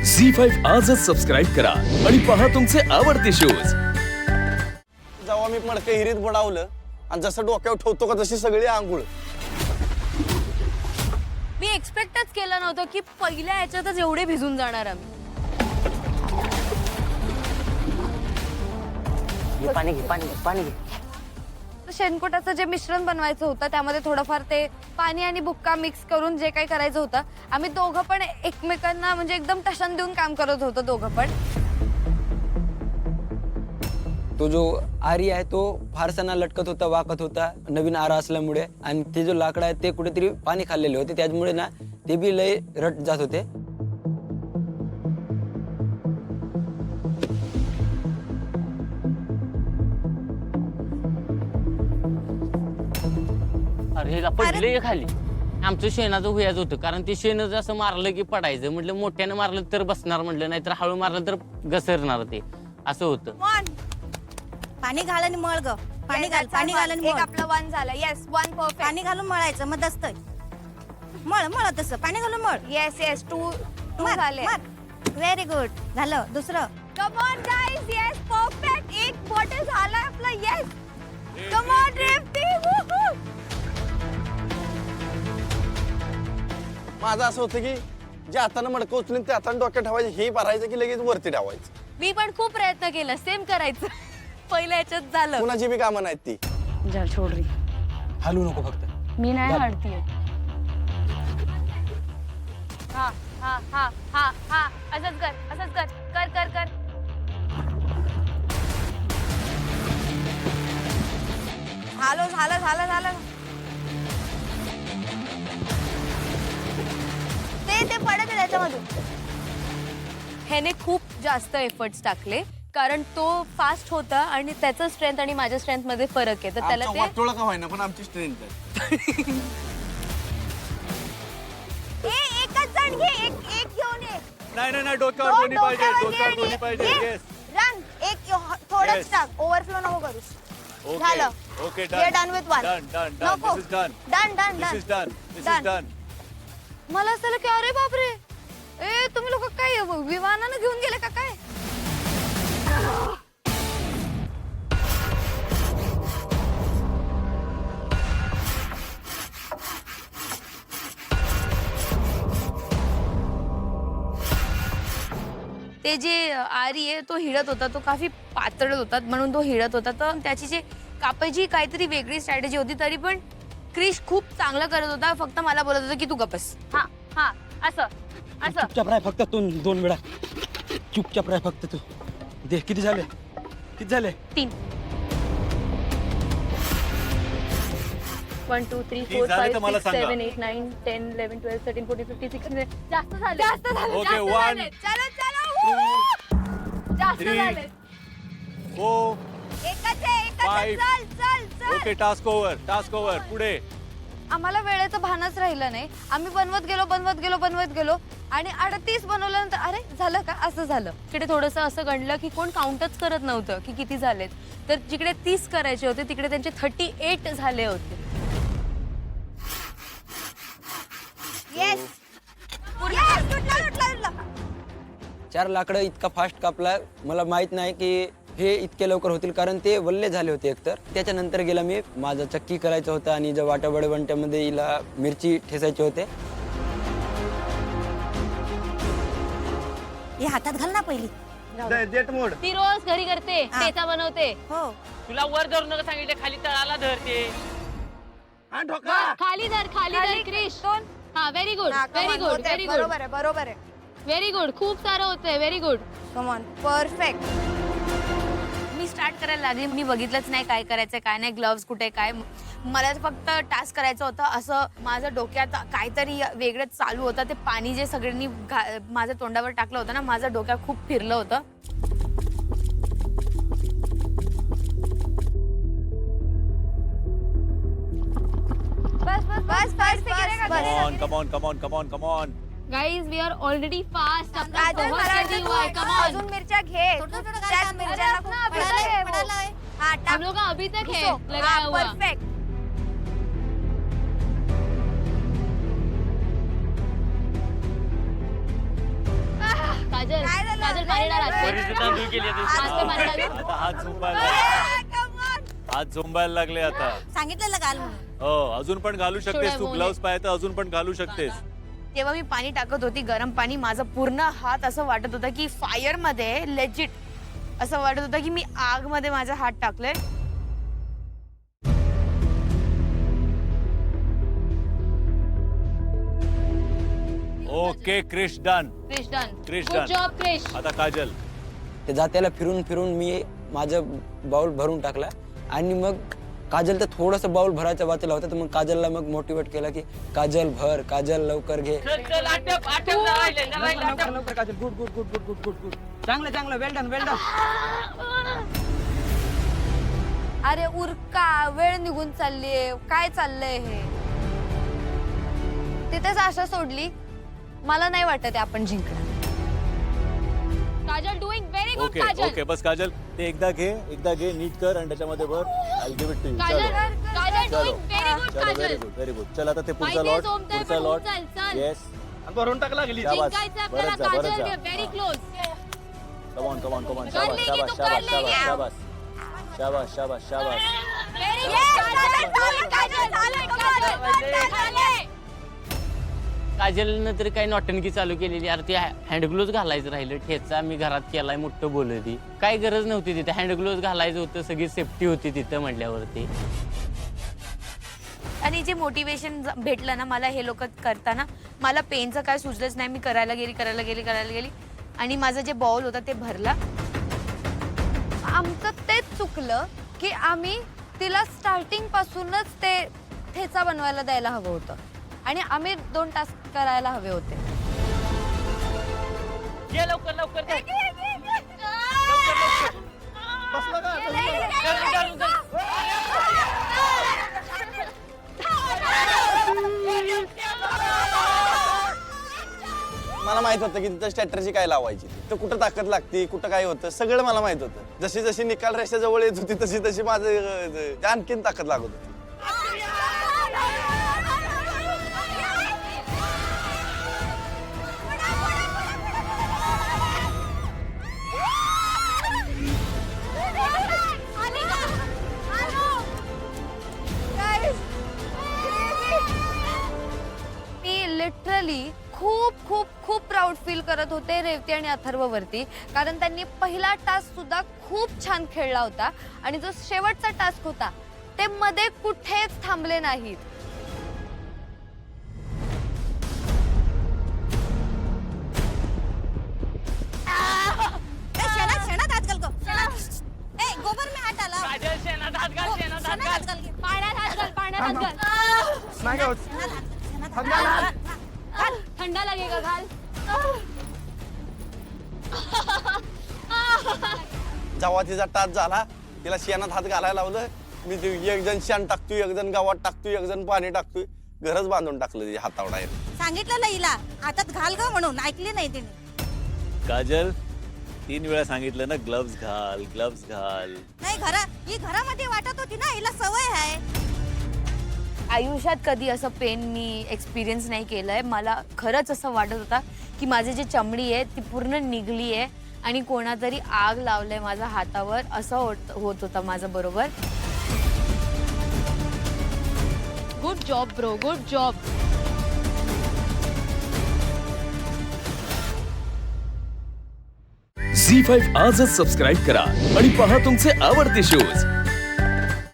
झी5 आजच सबस्क्राईब करा आणि पहा तुमचे आवडते शोज। जेव्हा मी मडकं हिरीत बुडावलं आणि जसं डोक्यावर ठेवतो का तशी सगळी आंघोळ। मी एक्सपेक्टच केलं नव्हतं की पहिल्या ह्याच्यातच एवढे भिजून जाणार आम्ही। पाणी घे। शेणकोटाचं जे मिश्रण बनवायचं होतं त्यामध्ये थोडंफार ते पाणी आणि बुक्का मिक्स करून जे काही करायचं होतं आम्ही दोघं पण एकमेकांना म्हणजे एकदम टशन देऊन काम करत होतो दोघं पण। तो जो आरी आहे तो फारसा ना लटकत होता, वाकत होता नवीन आरा असल्यामुळे, आणि ते जो लाकड आहे ते कुठेतरी पाणी खाल्लेले होते त्यामुळे ना ते बी लय रट जात होते। अरे हिला पडले खाली। आमचं शेणाचं हुयाच होतं, कारण ते शेण जसं मारलं की पडायचं, म्हटलं मोठ्याने मारलं तर बसणार, म्हटलं नाहीतर हळू मारलं तर घसरणार, ते असं होतं। पाणी घाल आणि मळ ग। पाणी घाल आणि एक आपलं वन झालं। Yes, one perfect. पाणी घालून मळायचं मग दसतय। मळ तसं पाणी घालून मळ। येस येस, टू झाले। व्हेरी गुड, झालं दुसरं। Come on guys, yes perfect. एक बॉटल झाला आपला। येस कम ऑन रेफ्टी। माझं असं होतं की जे हाताने मडकं उचलून ते हाताने डोक्यात ठेवायचे, हे भरायचं की लगेच वरती ठेवायचं। मी पण खूप प्रयत्न केला सेम करायचं, पहिल्या ह्याच्यात झालं। कुणाची बी कामं नाहीत ती। जा छोड रे, हलू नको फक्त। मी नाही हडतीये। हा हा हा हा हा, असंच कर कर कर कर। झालं ते पडत आहे त्याच्यामधून। ह्याने खूप जास्त एफर्ट्स टाकले कारण तो फास्ट होता आणि त्याचं स्ट्रेंथ आणि माझ्या स्ट्रेंथ मध्ये फरक आहे, तर त्याला ते वाटोळं का होईना पण आमची स्ट्रेंथ आहे। एकच जण घे, एक घेऊन ये। नाही डोक्यावर कोणी पाहिजे, डोक्यावर कोणी पाहिजे। येस रन, एक थोडंच टाक, ओव्हरफ्लो नको करूस। झालं, okay we are done with one. Done नको, this is done done. This is done this is done. मला असं झालं की अरे बापरे, ए तुम्ही लोक काय विमानानं घेऊन गेले का काय? ते जे आरी आहे तो हिडत होता, तो काफी पातळ होता म्हणून तो हिडत होता, तर त्याची जी कापायची काहीतरी वेगळी स्ट्रॅटेजी होती, तरी पण क्रिश खूप चांगला करत होता, फक्त मला बोलत होता की तू गप्पस। हा हा, असं चुपचाप राह फक्त, दोन वेळा चुपचाप राह फक्त तू। दे किती झाले 3 1 2 3 किती 4 झाले 5 तर मला 6 सांगा। 7 8 9 10 11 12 13 14 15 16 जास्त झाले। ओके, 1 जास्त 3 झाले। 4 एकच आहे, Five. चल ओके, टास्क ओव्हर पुढे। आम्हाला वेळेचं भानच राहिलं नाही, आम्ही बनवत गेलो आणि 38 बनवल्यानंतर अरे झालं का, असं झालं। तिकडे थोडंसं असं गणलं की कोण काउंटच करत नव्हतं की किती झालेत, तर जिकडे 30 करायचे होते तिकडे त्यांचे 38 झाले होते। येस तुटला। 4 लाकडं इतका फास्ट कापला, मला माहित नाही की हे इतके लवकर होतील, कारण ते वल्ले झाले होते एकतर। त्याच्यानंतर गेला मी, माझा चक्की करायचं होतं आणि ज्या वाटाबडे वंट्यामध्ये हिला मिरची ठेसायचे होते। हे हातात घाल ना पहिली। डेट मोड ती रोज घरी करते, हा. ठेचा बनवते। हो, तुला वर धरू नका सांगितलं, खाली तळाला धरते। खाली धर क्रिश। हा, व्हेरी गुड बरोबर आहे। व्हेरी गुड, खूप सारं होतंय, very good. Come on, perfect. Me start करायला लागली, मी बघितलंच नाही काय करायचं काय नाही, ग्लव्स कुठे काय, मला फक्त टास्क करायचं होतं। असं माझं डोक्यात काहीतरी वेगळंच चालू होतं, ते पाणी जे सगळ्यांनी माझ्या तोंडावर टाकलं होतं ना, माझं डोक्यात खूप फिरलं होतं। बस come on guys, we are already fast. अजून मिरच्या घे, हम लोग अभी तक है लगाया हुआ। परफेक्ट। काजल पाणी डाल हात पे. वरीचे तांदूळ केले ते. हात पे पाणी डाल. आता हात झोंबायला लागले आता. सांगितलेलं घाल म्हणून. हो अजून पण घालू शकतेस तू. ग्लव्स पाहिजे तर अजून पण घालू शकतेस. तेव्हा मी पाणी टाकत होती, गरम पाणी. माझा पूर्ण हात असं वाटत होता की फायर मध्ये लेजिट असं वाटत होतं की मी आग मध्ये माझा हात टाकलाय. Okay Krish done. Krish done. Krish good done. Job Krish. आता काजल. ते जात्याला फिरून फिरून मी माझं बाउल भरून टाकला आणि मग काजल तर थोडस बाउल भरायचा वाचला होता, तर मग काजलला मग मोटिवेट केला की काजल भर, काजल लवकर घे. लवकर Kajal. Good good good good good good good. चांगलं चांगलं. वेल डन वेल डन. अरे उरका, वेळ निघून चाललीये. काय चाललंय हे? तिथेच आशा सोडली. मला नाही वाटत आपण जिंकणार. Kajal doing very good. Okay Kajal. Okay बस काजल ते एकदा घे नीट कर आणि त्याच्यामध्ये भर. I give it to you. Kajal Kajal चलो डुईंग व्हेरी गुड. चलो काजल व्हेरी गुड. चल आता ते पुढचा माहितीये लॉट. झोंबतंय, पुढचा पण लॉट. चल, चल. येस. भरून टाक लागली. जिंकायचं आपल्याला. Kajal very close. Come on come on come on. कर शाबाश लेगी, तू शाबाश कर शाबाश लेगी. शाबाश शाबाश शाबाश शाबाश. Very good. काजल. काजलनं तरी काही नॉटनकी चालू केलेली. अरे ते हँडग्लोव्ज घालायचं राहिलं. ठेचा मी घरात केलाय मोठं बोलती. काही गरज नव्हती तिथे. हँडग्लोव्ज घालायचं होतं. सगळी सेफ्टी होती तिथं म्हटल्यावरती. आणि जे मोटिवेशन भेटलं ना मला हे लोक करताना, मला पेनचं काय सुचलंच नाही. मी करायला गेली आणि माझं जे बॉल होता ते भरला. आमचं तेच चुकलं की आम्ही तिला स्टार्टिंग पासूनच ते ठेचा बनवायला द्यायला हवं होतं आणि आम्ही 2 टास्क करायला हवे होते. ये लवकर लवकर कर. मला माहित होतं की तिथं स्ट्रॅटर्जी काय लावायची, तर कुठं ताकद लागते, कुठं काय होतं, सगळं मला माहित होतं. जशी जशी निकाल रेषा जवळ येत होती तशी तशी माझं आणखीन ताकद लागत होती. मी लिटरली खूप खूप खूप प्राऊड फील करत होते रेवती आणि अथर्ववरती, कारण त्यांनी पहिला टास्क सुद्धा खूप छान खेळला होता आणि जो शेवटचा टास्क होता ते मध्ये कुठेच थांबले नाहीत. गोबर में हात आला. काजल शेणात हात घाल. शेणात हात घाल. पाण्यात हात घाल. पाण्यात हात घाल. थंडा लागेगा. घाल. जेव्हा तिचा टाच झाला तिला शेणात हात घालायला लावलं. मी एक जण शेण टाकतोय, एक जण गावात टाकतोय, एक जण पाणी टाकतोय. घरच बांधून टाकलं तिच्या हातावडा. सांगितलं हिला हातात घाल ग म्हणून, ऐकली नाही तिने. काजल 3 वेळा सांगितलं ना ग्लव्स घाल ग्लव्स घाल. नाही ही घरामध्ये वाटत होती ना, हिला सवय आहे. आयुष्यात कधी असं पेन मी एक्सपिरियन्स नाही केलंय. मला खरंच असं वाटत होता की माझी जी चमडी आहे ती पूर्ण निघली आहे आणि कोणातरी आग लावलंय माझ्या हातावर, असं होत होतं माझं बरोबर. Good job bro, good job. Zee five आजच सबस्क्राईब करा आणि पहा तुमचे आवडते शोज